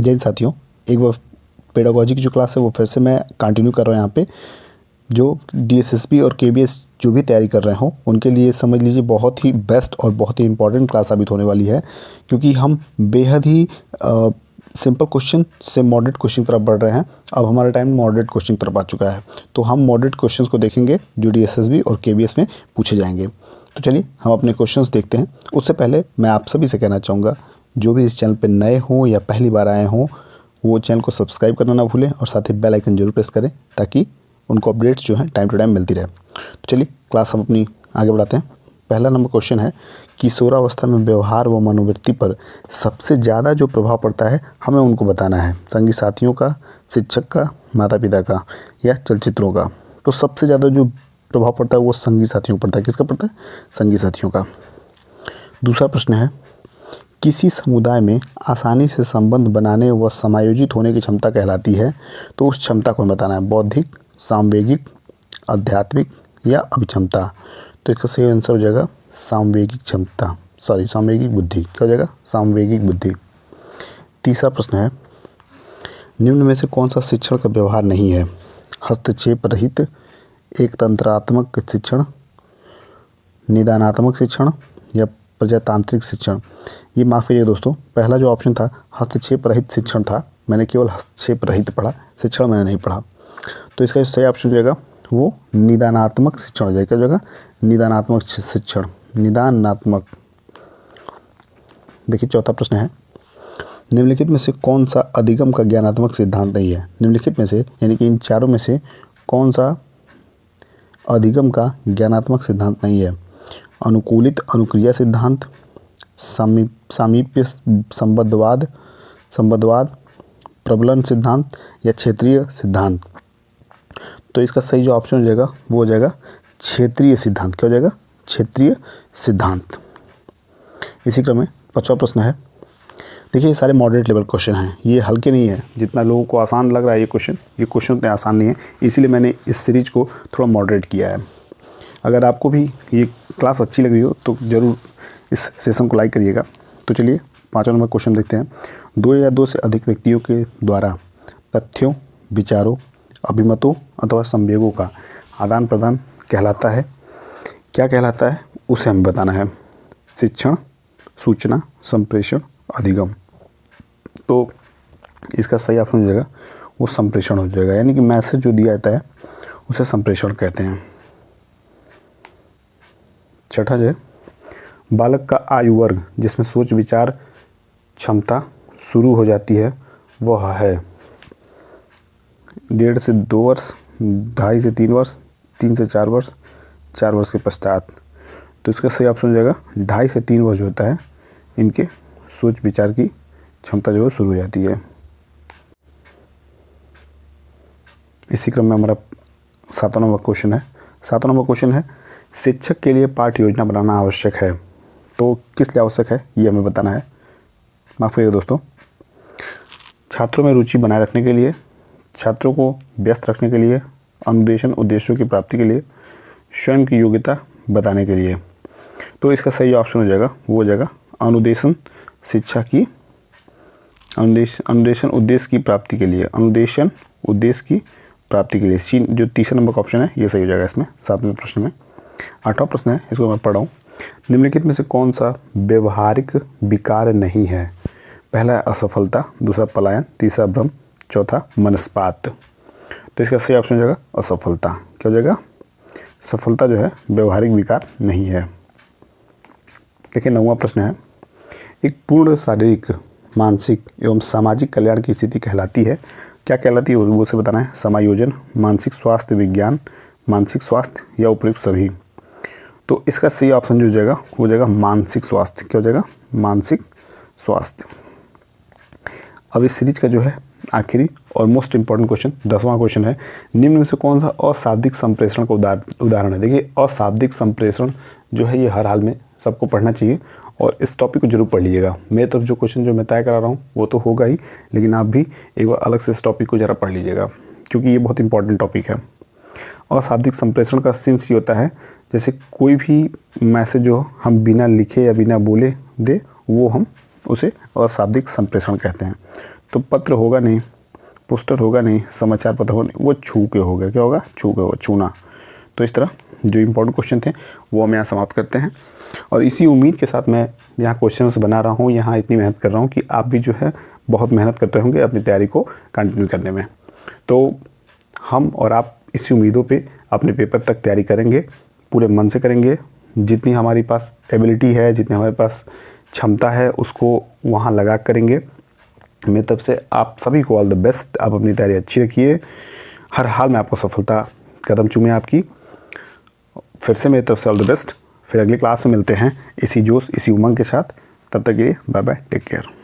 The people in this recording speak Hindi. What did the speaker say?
जय साथियों, एक बार पेडागोजी की जो क्लास है वो फिर से मैं कंटिन्यू कर रहा हूँ यहाँ पे। जो डीएसएसबी और केबीएस जो भी तैयारी कर रहे हो उनके लिए समझ लीजिए बहुत ही बेस्ट और बहुत ही इंपॉर्टेंट क्लास साबित होने वाली है, क्योंकि हम बेहद ही सिंपल क्वेश्चन से मॉडरेट क्वेश्चन तरफ बढ़ रहे हैं। अब हमारा टाइम मॉडरेट क्वेश्चन तरफ आ चुका है, तो हम मॉडरेट क्वेश्चंस को देखेंगे जो डीएसएसबी और केबीएस में पूछे जाएंगे। तो चलिए हम अपने क्वेश्चंस देखते हैं। उससे पहले मैं आप सभी से कहना चाहूँगा, जो भी इस चैनल पर नए हों या पहली बार आए हों वो चैनल को सब्सक्राइब करना ना भूलें और साथ ही बेल आइकन जरूर प्रेस करें ताकि उनको अपडेट्स जो हैं टाइम टू टाइम मिलती रहे। तो चलिए क्लास हम अपनी आगे बढ़ाते हैं। पहला नंबर क्वेश्चन है, किशोरावस्था में व्यवहार व मनोवृत्ति पर सबसे ज़्यादा जो प्रभाव पड़ता है हमें उनको बताना है। संगी साथियों का, शिक्षक का, माता पिता का या चलचित्रों का। तो सबसे ज़्यादा जो प्रभाव पड़ता है वो संगी साथियों पर पड़ता है। किसका पड़ता है? संगी साथियों का। दूसरा प्रश्न है, किसी समुदाय में आसानी से संबंध बनाने व समायोजित होने की क्षमता कहलाती है, तो उस क्षमता को बताना है। बौद्धिक, सामवेगिक, आध्यात्मिक या अभिक्षमता। तो इसका सही आंसर हो जाएगा सामवेगिक क्षमता, सामवेगिक बुद्धि। क्या हो जाएगा? सामवेगिक बुद्धि। तीसरा प्रश्न है, निम्न में से कौन सा शिक्षण का व्यवहार नहीं है? हस्तक्षेप रहित, एक तंत्रात्मक शिक्षण, निदानात्मक शिक्षण या प्रजातांत्रिक शिक्षण। ये माफ़ करिए दोस्तों, पहला जो ऑप्शन था हस्तक्षेप रहित शिक्षण था। मैंने केवल हस्तक्षेप रहित पढ़ा, शिक्षण मैंने नहीं पढ़ा। तो इसका जो सही ऑप्शन हो जाएगा वो निदानात्मक शिक्षण हो जाएगा। क्या हो जाएगा? निदानात्मक शिक्षण, निदानात्मक। देखिए चौथा प्रश्न है, निम्नलिखित में से कौन सा अधिगम का ज्ञानात्मक सिद्धांत नहीं है? निम्नलिखित में से यानी कि इन चारों में से कौन सा अधिगम का ज्ञानात्मक सिद्धांत नहीं है? अनुकूलित अनुक्रिया सिद्धांत, सामीप्य संबद्धवाद, प्रबलन सिद्धांत या क्षेत्रीय सिद्धांत। तो इसका सही जो ऑप्शन हो जाएगा वो हो जाएगा क्षेत्रीय सिद्धांत। क्या हो जाएगा? क्षेत्रीय सिद्धांत। इसी क्रम में पांचवा प्रश्न है, देखिए ये सारे मॉडरेट लेवल क्वेश्चन हैं, ये हल्के नहीं है। जितना लोगों को आसान लग रहा है ये क्वेश्चन उतने आसान नहीं है, इसीलिए मैंने इस सीरीज को थोड़ा मॉडरेट किया है। अगर आपको भी ये क्लास अच्छी लग रही हो तो ज़रूर इस सेशन को लाइक करिएगा। तो चलिए पाँचवा नंबर क्वेश्चन देखते हैं। दो या दो से अधिक व्यक्तियों के द्वारा तथ्यों, विचारों, अभिमतों अथवा संवेगों का आदान प्रदान कहलाता है। क्या कहलाता है उसे हमें बताना है। शिक्षण, सूचना, संप्रेषण, अधिगम। तो इसका सही ऑप्शन हो जाएगा वो संप्रेषण हो जाएगा, यानी कि मैसेज जो दिया जाता है उसे संप्रेषण कहते हैं। छठा जो है, बालक का आयु वर्ग जिसमें सोच विचार क्षमता शुरू हो जाती है वह है 1.5 से 2 वर्ष, 2.5 से 3 वर्ष, 3 से 4 वर्ष, 4 वर्ष के पश्चात। तो इसका सही ऑप्शन हो जाएगा 2.5 से 3 वर्ष जो होता है इनके सोच विचार की क्षमता जो है शुरू हो जाती है। इसी क्रम में हमारा सातवां नंबर क्वेश्चन है, शिक्षक के लिए पाठ्य योजना बनाना आवश्यक है। तो किस लिए आवश्यक है ये हमें बताना है। माफ़ करिएगा दोस्तों, छात्रों में रुचि बनाए रखने के लिए, छात्रों को व्यस्त रखने के लिए, अनुदेशन उद्देश्यों की प्राप्ति के लिए, स्वयं की योग्यता बताने के लिए। तो इसका सही ऑप्शन हो जाएगा वो हो जाएगा अनुदेशन उद्देश्य की प्राप्ति के लिए, अनुदेशन उद्देश्य की प्राप्ति के लिए। जो तीसरा नंबर का ऑप्शन है ये सही हो जाएगा इसमें, सातवें प्रश्न में। आठवां प्रश्न है, इसको मैं पढ़ रहा हूँ। निम्नलिखित में से कौन सा व्यवहारिक विकार नहीं है? पहला है असफलता, दूसरा पलायन, तीसरा भ्रम, चौथा मनस्पात। तो इसका सही ऑप्शन हो जाएगा असफलता। क्या हो जाएगा? सफलता जो है व्यवहारिक विकार नहीं है। देखिए नौवां प्रश्न है, एक पूर्ण शारीरिक, मानसिक एवं सामाजिक कल्याण की स्थिति कहलाती है। क्या कहलाती है वो से बताना है। समायोजन, मानसिक स्वास्थ्य विज्ञान, मानसिक स्वास्थ्य या उपयुक्त सभी। तो इसका सही ऑप्शन जो हो जाएगा वो हो जाएगा मानसिक स्वास्थ्य। क्या हो जाएगा? मानसिक स्वास्थ्य। अब इस सीरीज का जो है आखिरी और मोस्ट इंपॉर्टेंट क्वेश्चन 10वां क्वेश्चन है, निम्न में से कौन सा अशाब्दिक संप्रेषण का उदाहरण है? देखिए अशाब्दिक संप्रेषण जो है ये हर हाल में सबको पढ़ना चाहिए और इस टॉपिक को जरूर पढ़ लीजिएगा। मेरे तरफ जो क्वेश्चन जो मैं तय करा रहा हूँ वो तो होगा ही, लेकिन आप भी एक बार अलग से इस टॉपिक को ज़रा पढ़ लीजिएगा क्योंकि ये बहुत इंपॉर्टेंट टॉपिक है। अशाब्दिक संप्रेषण का सेंस ये होता है जैसे कोई भी मैसेज जो हम बिना लिखे या बिना बोले दे वो हम उसे अशाब्दिक संप्रेषण कहते हैं। तो पत्र होगा नहीं, पोस्टर होगा नहीं, समाचार पत्र होगा नहीं, वो छू के होगा। क्या होगा? छू के होगा, छूना। तो इस तरह जो इम्पोर्टेंट क्वेश्चन थे वो हम यहाँ समाप्त करते हैं, और इसी उम्मीद के साथ मैं यहाँ क्वेश्चंस बना रहा हूँ, यहाँ इतनी मेहनत कर रहा हूँ कि आप भी जो है बहुत मेहनत करते होंगे अपनी तैयारी को कंटिन्यू करने में। तो हम और आप इसी उम्मीदों पे अपने पेपर तक तैयारी करेंगे, पूरे मन से करेंगे, जितनी हमारी पास एबिलिटी है, जितनी हमारे पास क्षमता है उसको वहाँ लगा करेंगे। मेरी तरफ से आप सभी को ऑल द बेस्ट। आप अपनी तैयारी अच्छी रखिए, हर हाल में आपको सफलता कदम चूमे आपकी। फिर से मेरी तरफ से ऑल द बेस्ट। फिर अगली क्लास में मिलते हैं इसी जोश, इसी उमंग के साथ। तब तक के लिए बाय बाय, टेक केयर।